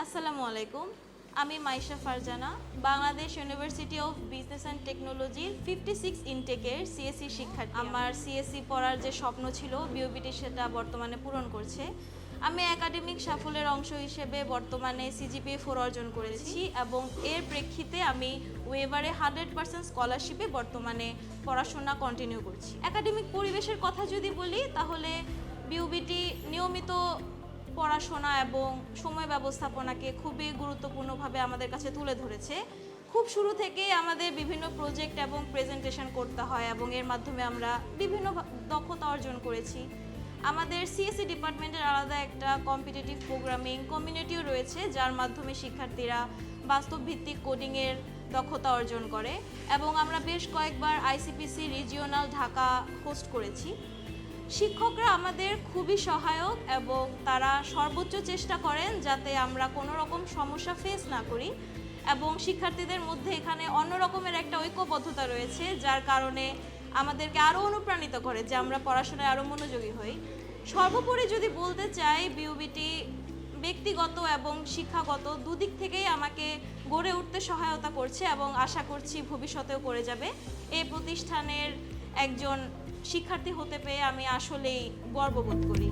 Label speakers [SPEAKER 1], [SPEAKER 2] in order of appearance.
[SPEAKER 1] আসসালামু আলাইকুম। আমি Maisha Farzana, Bangladesh university of business and টেকনোলজির 56 ইনটেকের সিএসসি শিক্ষার্থী। আমার সিএসসি পড়ার যে স্বপ্ন ছিল বিওবিটি সেটা বর্তমানে পূরণ করছে। আমি একাডেমিক সাফল্যের অংশ হিসেবে বর্তমানে সিজিপিএ 4 অর্জন করেছি এবং এর প্রেক্ষিতে আমি ওয়েভারে 100% স্কলারশিপে বর্তমানে পড়াশোনা কন্টিনিউ করছি। একাডেমিক পরিবেশের কথা যদি বলি তাহলে বিওবিটি নিয়মিত পড়াশোনা এবং সময় ব্যবস্থাপনাকে খুবই গুরুত্বপূর্ণভাবে আমাদের কাছে তুলে ধরেছে। খুব শুরু থেকেই আমাদের বিভিন্ন প্রজেক্ট এবং প্রেজেন্টেশন করতে হয় এবং এর মাধ্যমে আমরা বিভিন্ন দক্ষতা অর্জন করেছি। আমাদের সিএসসি ডিপার্টমেন্টের আলাদা একটা কম্পিটিটিভ প্রোগ্রামিং কমিউনিটিও রয়েছে, যার মাধ্যমে শিক্ষার্থীরা বাস্তবভিত্তিক কোডিংয়ের দক্ষতা অর্জন করে এবং আমরা বেশ কয়েকবার আইসিপিসি রিজিওনাল ঢাকা হোস্ট করেছি। শিক্ষকরা আমাদের খুবই সহায়ক এবং তারা সর্বোচ্চ চেষ্টা করেন যাতে আমরা কোনো রকম সমস্যা ফেস না করি এবং শিক্ষার্থীদের মধ্যে এখানে অন্য রকমের একটা ঐক্যবদ্ধতা রয়েছে, যার কারণে আমাদেরকে আরও অনুপ্রাণিত করে যে আমরা পড়াশোনায় আরও মনোযোগী হই। সর্বোপরি যদি বলতে চাই, বিওবিটি ব্যক্তিগত এবং শিক্ষাগত দুদিক থেকেই আমাকে গড়ে উঠতে সহায়তা করছে এবং আশা করছি ভবিষ্যতেও করে যাবে। এই প্রতিষ্ঠানের একজন শিক্ষার্থী হতে পেরে আমি আসলেই গর্ববোধ করি।